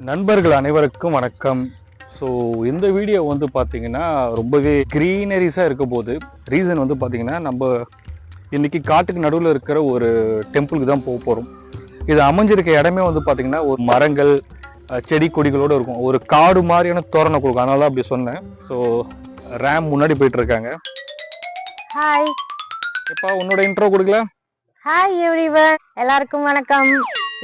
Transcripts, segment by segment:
நண்பர்கள் அனைவருக்கும் வணக்கம். ஸோ இந்த வீடியோ வந்து பார்த்தீங்கன்னா ரொம்பவே க்ரீனரிஸாக இருக்க போது. ரீசன் வந்து பார்த்தீங்கன்னா நம்ம இன்னைக்கு காட்டுக்கு நடுவில் இருக்கிற ஒரு டெம்பிளுக்கு தான் போக போகிறோம். இது அமைஞ்சிருக்க இடமே வந்து பார்த்தீங்கன்னா ஒரு மரங்கள் செடி கொடிகளோடு இருக்கும். ஒரு காடு மாதிரியான தோரணை கொடுக்கும், அதனால தான் அப்படி சொன்னேன். ஸோ ரேம் முன்னாடி போயிட்டு இருக்காங்க. ஹாய், இப்போ உன்னோட இன்ட்ரோ கொடுக்கல. ஹாய் எவ்ரிவன், எல்லாருக்கும் வணக்கம்.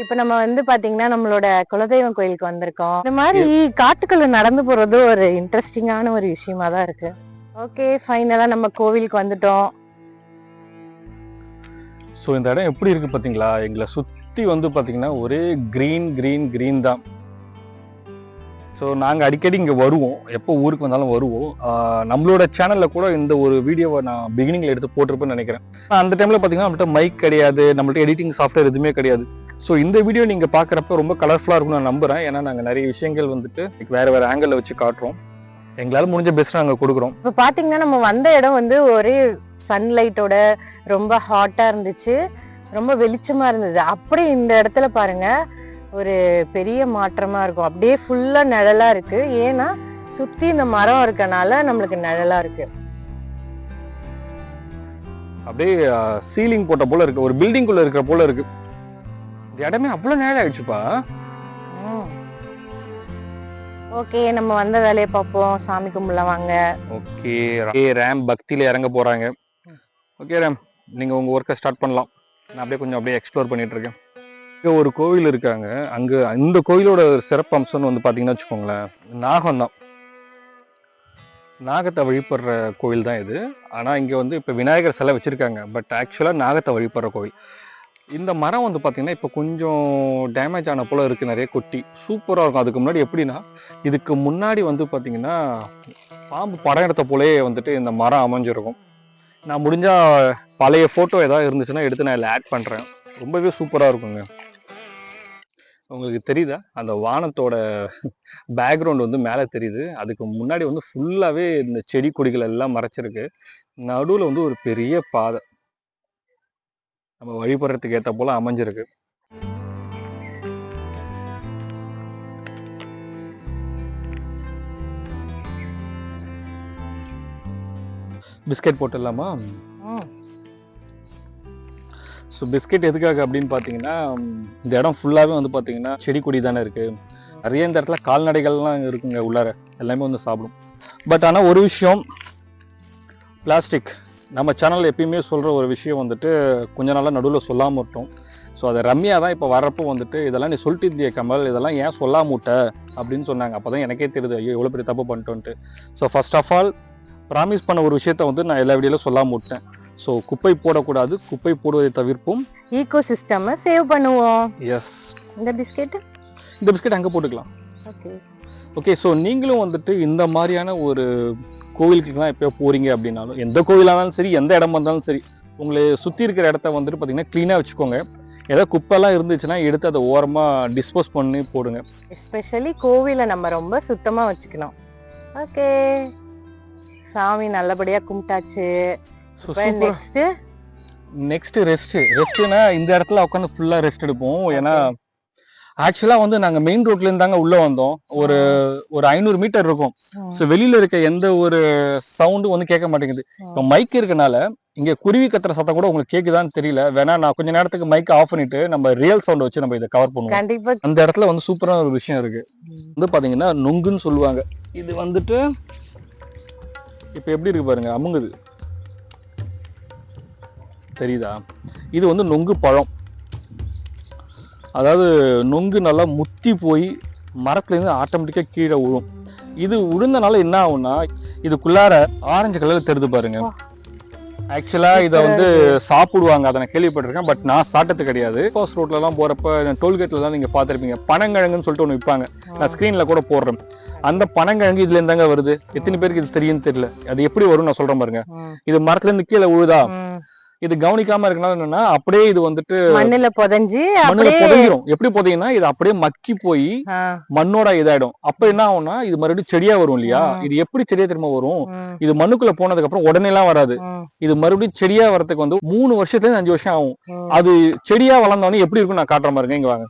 இப்ப நம்ம வந்து பாத்தீங்கன்னா நம்மளோட குலதெய்வம் கோயிலுக்கு வந்திருக்கோம். இந்த மாதிரி காட்டுக்குள்ள நடந்து போறது ஒரு இன்ட்ரெஸ்டிங்கான ஒரு விஷயமா தான் இருக்கு. ஓகே, ஃபைனலா நம்ம கோவிலுக்கு வந்துட்டோம். ஸோ இந்த இடம் எப்படி இருக்கு பார்த்தீங்களா? எங்களை சுற்றி வந்து பார்த்தீங்கன்னா ஒரே கிரீன் தான். ஸோ நாங்கள் அடிக்கடி இங்கே வருவோம், எப்போ ஊருக்கு வந்தாலும் வருவோம். நம்மளோட சேனலில் கூட இந்த ஒரு வீடியோவை நான் பிகினிங்கில் எடுத்து போட்டிருப்பேன்னு நினைக்கிறேன். அந்த டைமில் பார்த்தீங்கன்னா நம்மள்ட்ட மைக் கிடையாது, நம்மள்ட்ட எடிட்டிங் சாஃப்ட்வேர் எதுவுமே கிடையாது. ஸோ இந்த வீடியோ நீங்கள் பார்க்குறப்ப ரொம்ப கலர்ஃபுல்லாக இருக்கும்னு நான் நம்புகிறேன். ஏன்னா நாங்கள் நிறைய விஷயங்கள் வந்துட்டு வேறு ஆங்கிளில் வச்சு காட்டுறோம். எங்களால் முடிஞ்ச பெஸ்ட் நாங்கள் கொடுக்குறோம். இப்போ பார்த்தீங்கன்னா நம்ம வந்த இடம் வந்து ஒரே சன்லைட்டோட ரொம்ப ஹாட்டாக இருந்துச்சு, ரொம்ப வெளிச்சமா இருந்தது. அப்படி இந்த இடத்துல பாருங்க ஒரு பெரிய மாற்றமா இருக்கும். அப்படியே ஃபுல்லா நிழலா இருக்கு. ஏன்னா சுத்தி இந்த மரம் இருக்கனால நம்மளுக்கு நிழலா இருக்கு. அப்படியே சீலிங் போட்ட போல இருக்கு, ஒரு பில்டிங்குள்ள இருக்கிற போல இருக்கு. இந்த இடமே அவ்வளவு நேரம் ஆயிடுச்சுப்பா. ஓகே, நம்ம வந்த வேலையை பார்ப்போம். சாமி கும்பிடலாம் வாங்க. ஓகே, ரேம் பக்தியில இறங்க போறாங்க. ஓகே ரேம், நீங்க உங்க ஒர்க்கை ஸ்டார்ட் பண்ணலாம். நான் அப்படியே எக்ஸ்ப்ளோர் பண்ணிட்டு இருக்கேன். இங்கே ஒரு கோவில் இருக்காங்க. அங்கே இந்த கோயிலோட சிறப்பு அம்சம்னு வந்து பார்த்தீங்கன்னா வச்சுக்கோங்களேன், நாகம் தான். நாகத்தை வழிபடுற கோவில் தான் இது. ஆனால் இங்கே வந்து இப்போ விநாயகர் சிலை வச்சுருக்காங்க, பட் ஆக்சுவலாக நாகத்தை வழிபடுற கோவில். இந்த மரம் வந்து பார்த்தீங்கன்னா இப்போ கொஞ்சம் டேமேஜ் ஆன போல் இருக்குது, நிறைய கொட்டி. சூப்பராக இருக்கும். அதுக்கு முன்னாடி எப்படின்னா, இதுக்கு முன்னாடி வந்து பார்த்தீங்கன்னா பாம்பு படம் எடுத்த போலே வந்துட்டு இந்த மரம் அமைஞ்சிருக்கும். நான் முடிஞ்சால் பழைய ஃபோட்டோ ஏதாவது இருந்துச்சுன்னா எடுத்து நான் இதில் ஆட் பண்ணுறேன். ரொம்பவே சூப்பராக இருக்குங்க. உங்களுக்கு தெரியுதா, அந்த வானத்தோட பேக்ரவுண்ட் வந்து மேலே தெரியுது. அதுக்கு முன்னாடி வந்து ஃபுல்லாகவே இந்த செடி கொடிகள் எல்லாம் மறைச்சிருக்கு. நடுவில் வந்து ஒரு பெரிய பாதை நம்ம வழிபடுறதுக்கு ஏற்ற போல அமைஞ்சிருக்கு. பிஸ்கெட் போட்டுடலாமா? ஸோ பிஸ்கெட் எதுக்காக அப்படின்னு பார்த்தீங்கன்னா, இந்த இடம் ஃபுல்லாகவே வந்து பார்த்தீங்கன்னா செடி கொடி தானே இருக்குது. நிறைய இந்த இடத்துல கால்நடைகள்லாம் இருக்குங்க உள்ளார, எல்லாமே வந்து சாப்பிடும். பட் ஆனால் ஒரு விஷயம், பிளாஸ்டிக் நம்ம சேனலில் எப்பயுமே சொல்கிற ஒரு விஷயம் வந்துட்டு கொஞ்ச நாளாக நடுவில் சொல்லாமல் விட்டோம். ஸோ அதை ரம்யா தான் இப்போ வரப்போ வந்துட்டு இதெல்லாம் நீ சொல்லிட்டு இருந்திய கமல், இதெல்லாம் ஏன் சொல்லாம விட்ட அப்படின்னு சொன்னாங்க. அப்போ தான் எனக்கே தெரியுது, ஐயோ எவ்வளோ பெரிய தப்பு பண்ணிட்டோன்ட்டு. So first of all promise பண்ண ஒரு விஷயத்த வந்து நான் எல்லா வீடியோவில் சொல்லாமல் விட்டேன். ஸோ குப்பை போடக்கூடாது, குப்பை போடுவதை தவிர்ப்போம், ஈகோ சிஸ்டமை சேவ் பண்ணுவோம். எஸ். இந்த பிஸ்கெட் அங்கே போட்டுக்கலாம். Okay okay. ஸோ நீங்களும் வந்துட்டு இந்த மாதிரியான ஒரு கோவிலுக்குலாம் எப்போ போகிறீங்க அப்படின்னாலும், எந்த கோவிலாக இருந்தாலும் சரி, எந்த இடமா இருந்தாலும் சரி, உங்களை சுற்றி இருக்கிற இடத்த வந்துட்டு பார்த்தீங்கன்னா க்ளீனாக வச்சுக்கோங்க. ஏதாவது குப்பைலாம் இருந்துச்சுன்னா எடுத்து அதை ஓரமாக டிஸ்போஸ் பண்ணி போடுங்க. எஸ்பெஷலி கோவிலை நம்ம ரொம்ப சுத்தமாக வச்சுக்கணும். ஓகே, சாமி நல்லபடியாக கும்பிட்டாச்சு. நெக்ஸ்ட் ரெஸ்ட்னா இந்த இடத்துல உட்காந்து ஃபுல்லா ரெஸ்ட் எடுப்போம். ஏன்னா ஆக்சுவலா வந்து நாங்க மெயின் ரோட்ல இருந்தாங்க உள்ள வந்தோம். ஒரு 500 மீட்டர் இருக்கும். ஸோ வெளியில இருக்க எந்த ஒரு சவுண்டும் வந்து கேட்க மாட்டேங்குது. இப்போ மைக் இருக்கனால இங்க குருவி கத்துற சத்தம் கூட உங்களுக்கு கேக்குதான்னு தெரியல. வேணா நான் கொஞ்ச நேரத்துக்கு மைக் ஆஃப் பண்ணிட்டு நம்ம ரியல் சவுண்ட் வச்சு நம்ம இதை கவர் பண்ணுவோம். அந்த இடத்துல வந்து சூப்பரான ஒரு விஷயம் இருக்கு. வந்து பாத்தீங்கன்னா நொங்குன்னு சொல்லுவாங்க. இது வந்துட்டு இப்ப எப்படி இருக்கு பாருங்க, அமுங்குது தெரியுதா? இது வந்து நொங்கு பழம். அதாவது நொங்கு நல்லா முத்தி போய் மரத்துலேருந்து ஆட்டோமேட்டிக்காக கீழே விழும். இது விழுந்தனால என்ன ஆகும்னா, இதுக்குள்ளார ஆரஞ்சு கலர்ல தெரிது பாருங்க. ஆக்சுவலா இதை வந்து சாப்பிடுவாங்க, அதை நான் கேள்விப்பட்டிருக்கேன். பட் நான் சாப்பிட்டது கிடையாது. பாஸ் ரோட்ல எல்லாம் போறப்ப டோல்கேட்ல தான் நீங்க பாத்திருப்பீங்க, பனங்கிழங்குன்னு சொல்லிட்டு ஒன்று விற்பாங்க. நான் ஸ்கிரீன்ல கூட போடுறேன். அந்த பனங்கிழங்கு இதுல இருந்தாங்க வருது. எத்தனை பேருக்கு இது தெரியும்னு தெரியல. அது எப்படி வரும் நான் சொல்றேன் பாருங்க. இது மரத்துல இருந்து கீழே விழுதா, இது கவனிக்காம இருக்கனால என்னன்னா அப்படியே இது வந்துட்டு மண்ணுல புதைஞ்சிரும். எப்படி புதையும்னா இது அப்படியே மக்கி போய் மண்ணோட இதாயிடும். அப்ப என்ன ஆகும்னா இது மறுபடியும் செடியா வரும் இல்லையா? இது எப்படி செடியா திரும்ப வரும்? இது மண்ணுக்குள்ள போனதுக்கு அப்புறம் உடனே எல்லாம் வராது. இது மறுபடியும் செடியா வரதுக்கு வந்து 3 வருஷத்துல இருந்து 5 வருஷம் ஆகும். அது செடியா வளர்ந்தோடனே எப்படி இருக்கும் நான் காட்டுற மாதிரி இங்க வாங்க.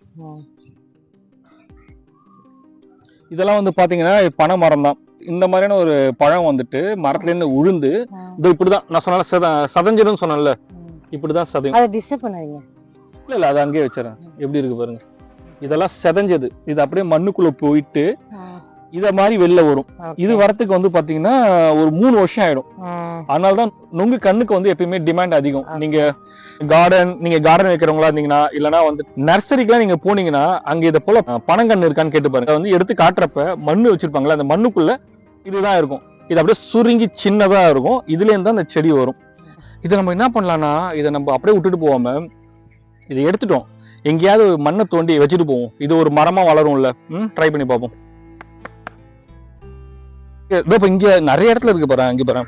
இதெல்லாம் வந்து பாத்தீங்கன்னா பனை மரம் தான். இந்த மாதிரியான ஒரு பழம் வந்துட்டு மரத்துல இருந்து உழுந்து இது இப்படிதான் நான் சொன்னால சதஞ்சிடும் சொன்னேன்ல, இப்படிதான் சதையும். அதை டிஸ்டர்ப் பண்ணாதீங்க. இல்ல அதை அங்கேயே வச்சிடறேன். எப்படி இருக்கு பாருங்க, இதெல்லாம் செதஞ்சது. இது அப்படியே மண்ணுக்குள்ள போயிட்டு இத மாதிரி வெளில வரும். இது வரத்துக்கு வந்து பாத்தீங்கன்னா ஒரு 3 வருஷம் ஆயிடும். அதனாலதான் நுங்கு கண்ணுக்கு வந்து எப்பயுமே டிமாண்ட் அதிகம். நீங்க கார்டன் வைக்கிறவங்களா இருந்தீங்கன்னா, இல்லன்னா வந்து நர்சரிக்கெல்லாம் நீங்க போனீங்கன்னா அங்க இதை போல பனங்கண்ணு இருக்கான்னு கேட்டு பாருங்க. வந்து எடுத்து காட்டுறப்ப மண்ணு வச்சிருப்பாங்களா, அந்த மண்ணுக்குள்ள இதுதான் இருக்கும். இது அப்படியே சுருங்கி சின்னதா இருக்கும். இதுல இருந்து அந்த செடி வரும். இதை நம்ம என்ன பண்ணலாம்னா, இதை நம்ம அப்படியே விட்டுட்டு போகாம இதை எடுத்துட்டோம் எங்கேயாவது மண்ணை தோண்டி வச்சுட்டு போவோம். இது ஒரு மரமா வளரும்ல. ட்ரை பண்ணி பார்ப்போம். இப்ப இங்க நிறைய இடத்துல இருக்கு பாரு, இங்க பாரு,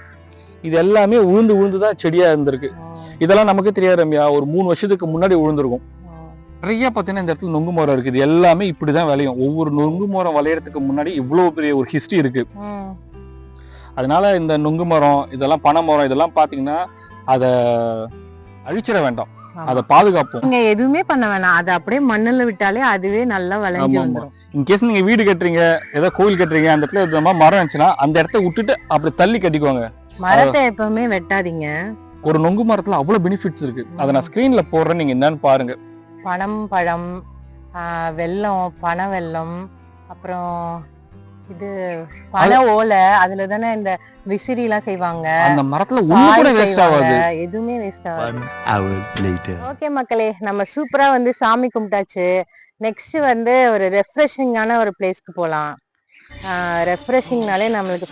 இது எல்லாமே உழுந்துதான் செடியா இருந்திருக்கு. இதெல்லாம் நமக்கு தெரியாது ரம்யா, ஒரு 3 வருஷத்துக்கு முன்னாடி உழுந்திருக்கும். நிறைய பாத்தீங்கன்னா இந்த இடத்துல நுங்கு மரம் இருக்கு. இது எல்லாமே இப்படிதான் விளையும். ஒவ்வொரு நுங்கு மரம் விளையறதுக்கு முன்னாடி இவ்வளவு பெரிய ஒரு ஹிஸ்டரி இருக்கு. அதனால இந்த நுங்கு மரம், இதெல்லாம் பனை மரம், இதெல்லாம் பாத்தீங்கன்னா அத அழிச்சிட வேண்டாம், அதை பாதுகாப்போம். நீங்க எதுவுமே பண்ண வேணாம், அதை அப்படியே மண்ணுல விட்டாலே அதுவே நல்லா விளைஞ்சு வந்துரும். இன்கேஸ் நீங்க வீடு கட்டுறீங்க, ஏதோ கோயில் கட்டுறீங்க, அந்த இடத்துல இந்த மாதிரி மரம் இருந்துச்சுன்னா அந்த இடத்த விட்டுட்டு அப்படி தள்ளி கட்டிக்குவாங்க. மரத்தை எப்பவுமே வெட்டாதீங்க. ஒரு நொங்கு மரத்துல அவ்வளவு பெனிஃபிட்ஸ் இருக்கு. அதை நான் ஸ்கிரீன்ல போடுறேன், நீங்க என்னன்னு பாருங்க. பழம், வெல்லம், பனை வெல்லம், அப்புறம் இது பனை ஓலை, அதுல தானே இந்த விசிறி எல்லாம் செய்வாங்க. அந்த மரத்துல ஒண்ணு கூட வேஸ்ட் ஆகாது, எதுவுமே வேஸ்ட் ஆகாது. ஓகே மக்களே, நம்ம சூப்பரா வந்து சாமி கும்பிட்டாச்சு. நெக்ஸ்ட் வந்து ஒரு ரெஃப்ரெஷிங்கான ஒரு பிளேஸ்க்கு போகலாம். ரெஃப்ரெஷிங்னாலே நம்மளுக்கு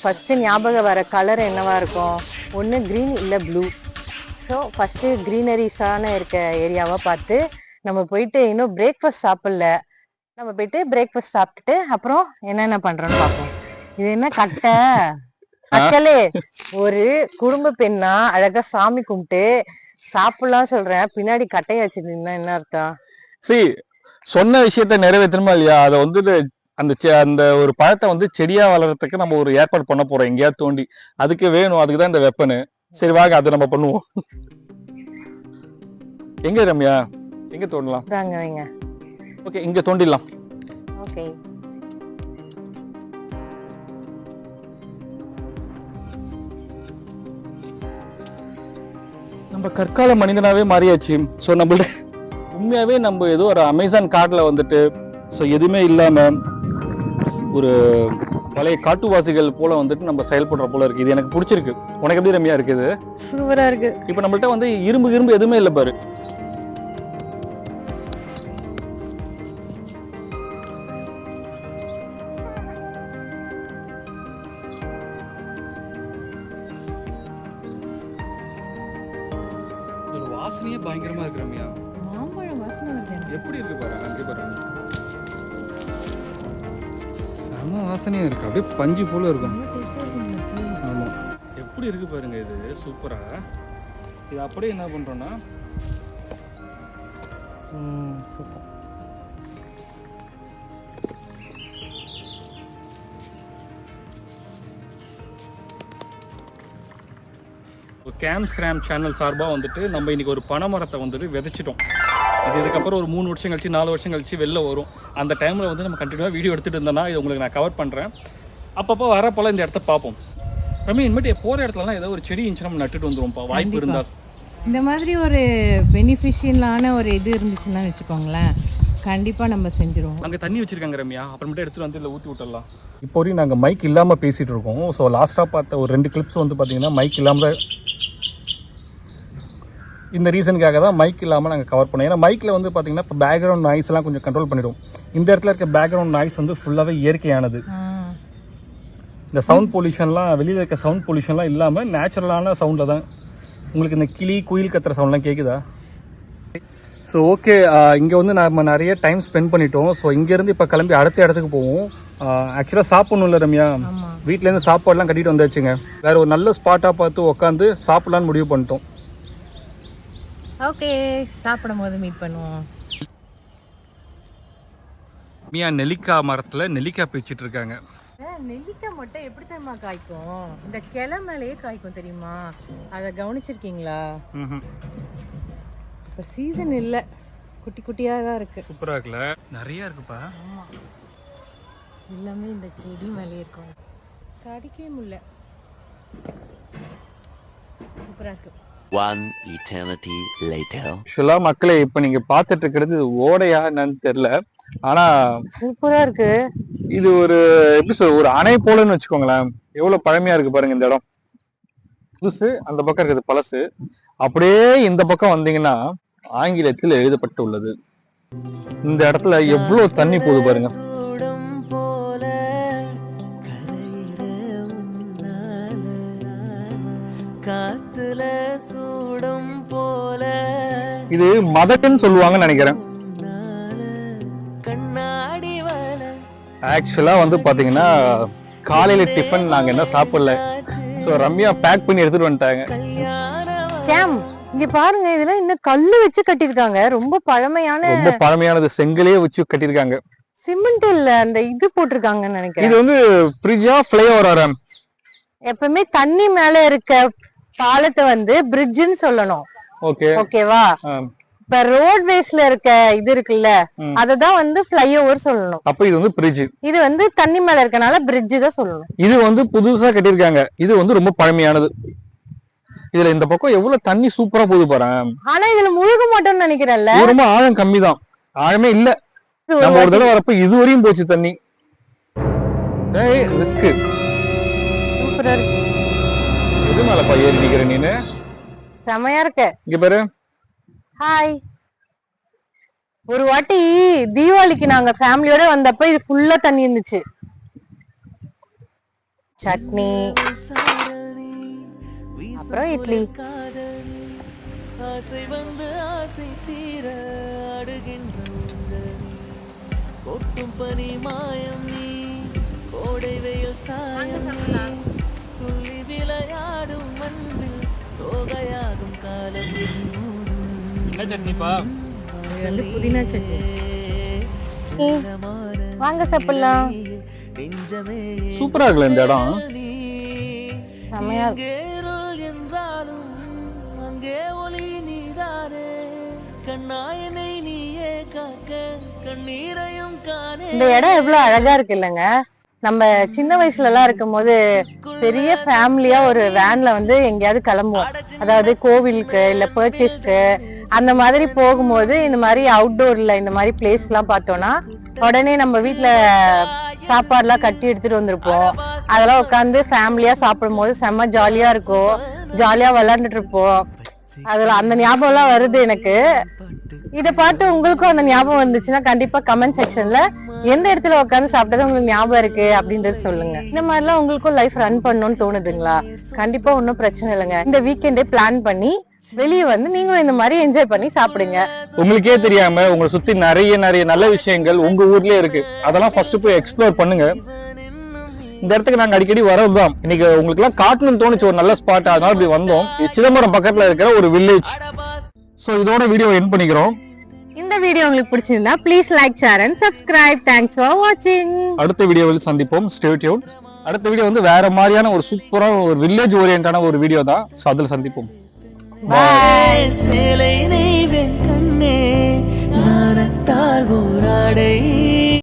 ஃபர்ஸ்ட் ஞாபகம் வர கலர் என்னவா இருக்கும்? ஒன்று க்ரீன் இல்லை ப்ளூ. ஸோ ஃபர்ஸ்ட் க்ரீனரிஸான இருக்க ஏரியாவை பார்த்து நம்ம போயிட்டு, இன்னும் பிரேக்ஃபாஸ்ட் சாப்பிடல, நம்ம போயிட்டு பிரேக்ஃபாஸ்ட் சாப்பிட்டுட்டு அப்புறம் என்னென்ன பண்றோம்னு பார்ப்போம். இது என்ன மக்களே, ஒரு குடும்ப பெண்ணா அழகா சாமி கும்பிட்டு சாப்பிடலாம் சொல்றேன், பின்னாடி கட்டையை வச்சிருந்தீங்கன்னா என்ன அர்த்தம்? சொன்ன விஷயத்த நிறைவேற்றணுமா இல்லையா? அதை வந்துட்டு அந்த ஒரு பழத்தை வந்து செடியா வளர்றதுக்கு நம்ம ஒரு ஏற்பாடு பண்ண போறோம், எங்கேயாவது தோண்டி. அதுக்கு வேணும், அதுக்குதான் இந்த வெப்பனு. சரி வாங்க, அதை நம்ம பண்ணுவோம். எங்க ரம்யா, எங்க தோண்டலாம்? ஓகே, இங்க தோண்டிடலாம். ஓகே, நம்ம கற்கால மனிதனாவே மாறியாச்சு. ஸோ நம்மள்ட்ட உண்மையாவே நம்ம ஏதோ ஒரு அமேசான் காட்டுல வந்துட்டு எதுவுமே இல்லாம ஒரு பழைய காட்டுவாசிகள் போல வந்துட்டு நம்ம செயல்படுற போல இருக்கு. இது எனக்கு பிடிச்சிருக்கு. உனக்கு எப்படி ரம்யா இருக்குது? சூப்பரா இருக்கு. இப்ப நம்மள்ட்ட வந்து இரும்பு எதுவுமே இல்லை பாரு. வாசனையே பயங்கரமா இருக்கு ரம்யா. மாம்பழம் வாசனை வருது. எப்படி இருக்கு பாரு, அங்கே பாரு, செம வாசனையா இருக்கு. அப்படியே பஞ்சு போல இருக்கும். ஆமா, எப்படி இருக்கு பாருங்க, இது சூப்பரா. இது அப்படியே என்ன பண்றோம்னா சூப்பர். கேம்ஸ் ரேம் சேனல் சார்பாக வந்துட்டு நம்ம இன்னைக்கு ஒரு பனை மரத்தை வந்துட்டு விதைச்சிட்டோம். இது இதுக்கப்புறம் ஒரு 3 வருஷம் கழிச்சு 4 வருஷம் கழிச்சு வெளில வரும். அந்த டைமில் வந்து நம்ம கண்டினியூவாக வீடியோ எடுத்துகிட்டு இருந்தோம்னா இது உங்களுக்கு நான் கவர் பண்ணுறேன். அப்பப்போ வரப்போல இந்த இடத்த பார்ப்போம். ரம்யா, இனிமேட்டு போகிற இடத்துலலாம் ஏதோ ஒரு செடி இருந்துச்சு நம்ம நட்டுட்டு வந்துடுவோம்ப்பா, வாய்ப்பு இருந்தால். இந்த மாதிரி ஒரு பெனிஃபிஷியலான ஒரு இது இருந்துச்சுன்னா வச்சுக்கோங்களேன், கண்டிப்பாக நம்ம செஞ்சுருவோம். அங்கே தண்ணி வச்சுருக்காங்க ரம்யா, அப்புறமேட்டு எடுத்துகிட்டு வந்து இதில் ஊற்றி விட்டுடலாம். இப்போ வரையும் நாங்கள் மைக் இல்லாமல் பேசிகிட்டு இருக்கோம். ஸோ லாஸ்ட்டாக பார்த்த ஒரு 2 கிளிப்ஸ் வந்து பார்த்திங்கன்னா மைக் இல்லாமல், இந்த ரீசனுக்காக தான் மைக் இல்லாமல் நாங்கள் கவர் பண்ணோம். ஏன்னா மைக்கில் வந்து பார்த்திங்கன்னா இப்போ பேக்ரவுண்ட் நாய்ஸ்லாம் கொஞ்சம் கண்ட்ரோல் பண்ணிடும். இந்த இடத்துல இருக்க பேக்ரவுண்ட் நாய்ஸ் வந்து ஃபுல்லாகவே இயற்கையானது. இந்த சவுண்ட் பொல்யூஷன்லாம், வெளியில் இருக்க சவுண்ட் பொல்யூஷன்லாம் இல்லாமல் நேச்சுரலான சவுண்டில் தான். உங்களுக்கு இந்த கிளி குயில் கத்துற சவுண்ட்லாம் கேட்குதா? ஸோ ஓகே, இங்கே வந்து நம்ம நிறைய டைம் ஸ்பெண்ட் பண்ணிட்டோம். ஸோ இங்கேருந்து இப்போ கிளம்பி அடுத்த இடத்துக்கு போவோம். ஆக்சுவலாக சாப்பிடணும் இல்லை ரம்யா, வீட்டிலேருந்து சாப்பாடுலாம் கட்டிட்டு வந்தாச்சுங்க. வேறு ஒரு நல்ல ஸ்பாட்டாக பார்த்து உட்காந்து சாப்பிட்லான்னு முடிவு பண்ணிட்டோம். ஓகே, சாப்பிடும் போது மீட் பண்ணுவோம். மியா நெல்லிக்காய் மரத்தில் நெல்லிக்காய் பிரிச்சுட்டு இருக்காங்க. நெல்லிக்காய் மட்டும் எப்படி தெரியுமா காய்க்கும்? இந்த கிளை மேலேயே காய்க்கும் தெரியுமா? அதை கவனிச்சிருக்கீங்களா? இப்போ சீசன் இல்லை, குட்டி குட்டியாக தான் இருக்கு. சூப்பராக இருக்குல்ல, நிறைய இருக்குப்பா. எல்லாமே இந்த செடி மேலே இருக்கும். கடிக்கவே முடியல. சூப்பரா இருக்கு. One eternity later. ஆக்சுவலா மக்களே இப்ப நீங்க பாத்துட்டு இருக்கிறது ஓடையா என்னன்னு தெரியல. ஆனா சூப்பரா இருக்கு. இது ஒரு எப்படி சொல்ற ஒரு அணை போலன்னு வச்சுக்கோங்களேன். எவ்வளவு பழமையா இருக்கு பாருங்க இந்த இடம். புதுசு, அந்த பக்கம் இருக்கிறது பழசு. அப்படியே இந்த பக்கம் வந்தீங்கன்னா ஆங்கிலத்தில் எழுதப்பட்டு உள்ளது. இந்த இடத்துல எவ்வளவு தண்ணி போகுது பாருங்க. இது மதக்குன்னு சொல்லுவாங்கன்னு நினைக்கிறேன். ஆக்சுவலா வந்து பாத்தீங்கன்னா காலையில டிஃபன் நாங்க என்ன சாப்பிடல. சோ ரம்யா பேக் பண்ணி எடுத்துட்டு வந்துட்டாங்க. கேம் இங்க பாருங்க, இதெல்லாம் இன்னும் கல்லு வச்சு கட்டிருக்காங்க. ரொம்ப பழமையானது, செங்கலே வச்சு கட்டிருக்காங்க. சிமெண்ட் இல்ல, அந்த இது போட்டிருக்காங்கன்னு நினைக்கிறேன். இது வந்து பிரிட்ஜா ஃப்ளைஓவரா? எப்பவுமே தண்ணி மேல இருக்க பாலத்தை வந்து பிரிட்ஜ்னு சொல்லணும். ஓகேவா? இப்ப ரோட்வேஸ்ல இருக்க இது இருக்குல்ல, அததான் வந்து ஃப்ளைஓவர் சொல்லணும். அப்ப இது வந்து பிரிட்ஜ். இது வந்து தண்ணி மேல இருக்கனால பிரிட்ஜ் தான் சொல்லணும். இது வந்து புதுசா கட்டிருக்காங்க. இது வந்து ரொம்ப பழமையானது. இதுல இந்த பக்கம் எவ்வளவு தண்ணி சூப்பரா போகுது பாருங்க. ஆனா இதுல முழுக மாட்டோம்னு நினைக்கிறேன்ல. ரொம்ப ஆழம் கம்மிதான், ஆழமே இல்ல. நம்ம ஒரு தடவை வரப்ப இதுவரையும் போச்சு தண்ணி. ரிஸ்க். சூப்பரா இருக்கு. எது மேலப்பா ஏறி நிக்கிற நீனு? செமையா இருக்கு. இங்க பாரு. ஹாய். ஒரு வாட்டி தீபாவளிக்கு நாங்க ஃபேமிலியோட வந்தப்ப இது ஃபுல்லா தண்ணி இருந்துச்சு. சட்னி, அப்புறம் இட்லி. ஆசை வந்து ஆசை தீர அடுகின்ற கொட்டும் பனி மாயம் நீ, கோடை வெயில் சாயம் நீ, துள்ளி விளையாடும் மண்ணில் தோகையாகும் காலம். என்ன சட்னிப்பா? புதினா சட்னி. வாங்க சாப்பிடலாம். சூப்பரா இருக்குல்ல இந்த இடம். செமையா இருக்கு. இந்த இடம் எவ்வளவு அழகா இருக்கு இல்லங்க. நம்ம சின்ன வயசுல எல்லாம் இருக்கும் போது பெரிய ஃபேமிலியா ஒரு வேன்ல வந்து எங்கேயாவது கிளம்புவோம். அதாவது கோவிலுக்கு இல்ல பர்ச்சேஸ்க்கு அந்த மாதிரி போகும்போது இந்த மாதிரி அவுட்டோர்ல இந்த மாதிரி பிளேஸ் எல்லாம் பார்த்தோம்னா உடனே நம்ம வீட்டுல சாப்பாடு எல்லாம் கட்டி எடுத்துட்டு வந்திருப்போம். அதெல்லாம் உட்காந்து ஃபேமிலியா சாப்பிடும் போது செம்ம ஜாலியா இருக்கும். ஜாலியா விளையாண்டுட்டு இருப்போம். அதுல அந்த ஞாபகம் எல்லாம் வருது எனக்கு. இத பார்த்து உங்களுக்கும் அந்த ஞாபகம் வந்துச்சுன்னா கண்டிப்பா கமெண்ட் செக்ஷன்ல எந்த இடத்துல உட்காந்து சாப்பிட்டது உங்களுக்கு ஞாபகம் இருக்கு அப்படின்றது சொல்லுங்க. இந்த மாதிரி எல்லாம் உங்களுக்கும் லைஃப் ரன் பண்ணணும்னு தோணுதுங்களா? கண்டிப்பா ஒன்னும் பிரச்சனை இல்லைங்க. இந்த வீக்கெண்டே பிளான் பண்ணி வெளியே வந்து நீங்களும் இந்த மாதிரி என்ஜாய் பண்ணி சாப்பிடுங்க. உங்களுக்கே தெரியாம உங்களை சுத்தி நிறைய நல்ல விஷயங்கள் உங்க ஊர்லயே இருக்கு. அதெல்லாம் ஃபர்ஸ்ட் போய் எக்ஸ்ப்ளோர் பண்ணுங்க. இந்த இடத்துக்கு நாங்க அடிக்கடி வரதுதான். இன்னைக்கு உங்களுக்கு எல்லாம் காட்டணும்னு தோணுச்சு ஒரு நல்ல ஸ்பாட், அதனால இப்படி வந்தோம். இது சிதம்பரம் பக்கத்துல இருக்கிற ஒரு வில்லேஜ். சோ இதோட வீடியோ எண்ட் பண்ணிக்கிறோம். இந்த வீடியோ உங்களுக்கு பிடிச்சிருந்தா please like, share and subscribe. Thanks for வாட்சிங். அடுத்த வீடியோவில் சந்திப்போம். Stay tuned. அடுத்த வீடியோ வந்து வேற மாதிரியான ஒரு சூப்பரான ஒரு வில்லேஜ் ஓரியன்டான ஒரு வீடியோ தான். சோ அதுல சந்திப்போம். பாய். சேலை நெய்வேன் கண்ணே, நாணத்தால் ஓராடை